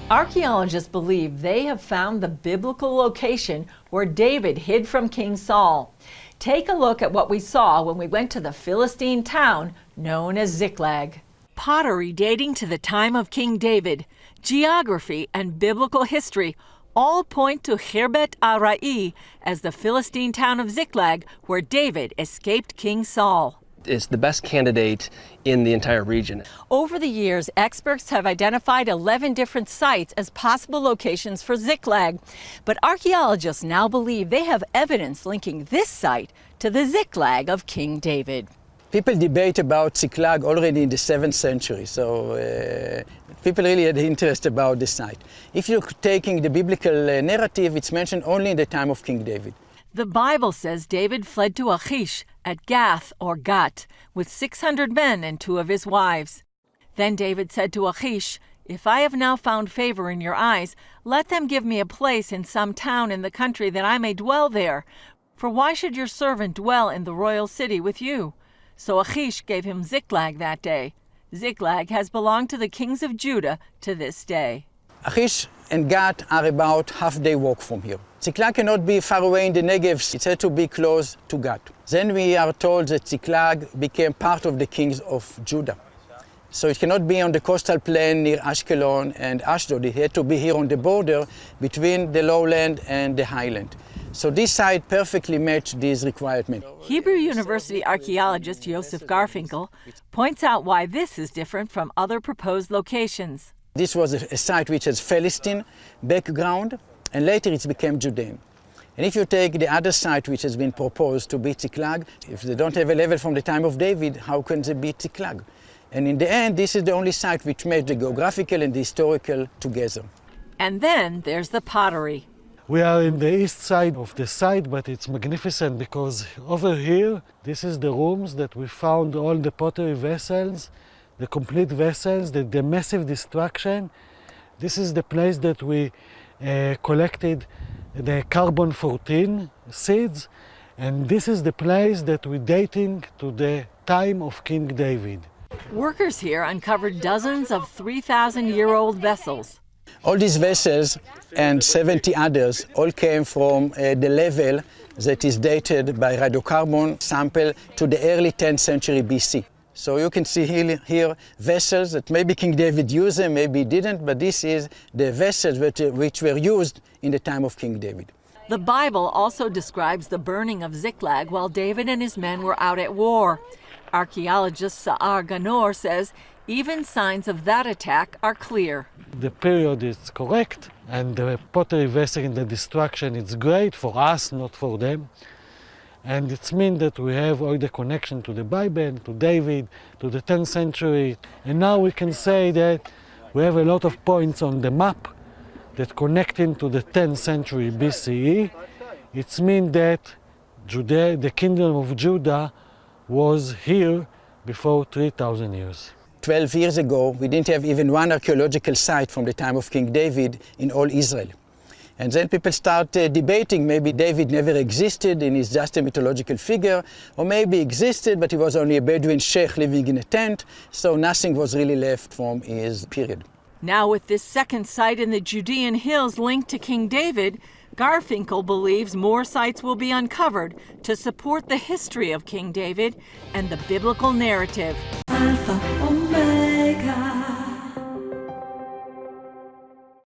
Archaeologists believe they have found the biblical location where David hid from King Saul. Take a look at what we saw when we went to the Philistine town known as Tziclag. Pottery dating to the time of King David, geography, and biblical history all point to al-Rai as the Philistine town of Tziclag, where David escaped King Saul. It's the best candidate in the entire region. Over the years, experts have identified 11 different sites as possible locations for Tziclag, but archaeologists now believe they have evidence linking this site to the Tziclag of King David. People debate about Tziclag already in the 7th century, so people really had interest about the site. If you're taking the biblical narrative, it's mentioned only in the time of King David. The Bible says David fled to Achish at Gath or Gat with 600 men and 2 of his wives. Then David said to Achish, "If I have now found favor in your eyes, let them give me a place in some town in the country that I may dwell there. For why should your servant dwell in the royal city with you?" So Achish gave him Tziclag that day. Tziclag has belonged to the kings of Judah to this day. Achish and Gat are about half-day walk from here. Tziclag cannot be far away in the Negev, it had to be close to Gat. Then we are told that Tziclag became part of the kings of Judah. So it cannot be on the coastal plain near Ashkelon and Ashdod. It had to be here on the border between the lowland and the highland. So this site perfectly matched these requirements. Hebrew University archaeologist Yosef Garfinkel points out why this is different from other proposed locations. This was a site which has Philistine background, and later it became Judean. And if you take the other site which has been proposed to be Tziclag, if they don't have a level from the time of David, how can they be Tziclag? And in the end, this is the only site which made the geographical and the historical together. And then there's the pottery. We are in the east side of the site, but it's magnificent because over here, this is the rooms that we found all the pottery vessels, the complete vessels, the massive destruction. This is the place that we collected the carbon-14 seeds, and this is the place that we're dating to the time of King David. Workers here uncovered dozens of 3,000-year-old vessels. All these vessels and 70 others all came from the level that is dated by radiocarbon sample to the early 10th century BC. So you can see here vessels that maybe King David used them, maybe he didn't, but this is the vessels which were used in the time of King David. The Bible also describes the burning of Tziclag while David and his men were out at war. Archaeologist Sa'ar Ganor says even signs of that attack are clear. The period is correct, and the pottery vessel in the destruction is great for us, not for them. And it means that we have all the connection to the Bible, to David, to the 10th century. And now we can say that we have a lot of points on the map that connecting to the 10th century BCE. It means that Judea, the kingdom of Judah was here before 3,000 years. 12 years ago, we didn't have even one archaeological site from the time of King David in all Israel. And then people start debating, maybe David never existed and he's just a mythological figure, or maybe he existed, but he was only a Bedouin sheikh living in a tent, so nothing was really left from his period. Now with this second site in the Judean hills linked to King David, Garfinkel believes more sites will be uncovered to support the history of King David and the biblical narrative.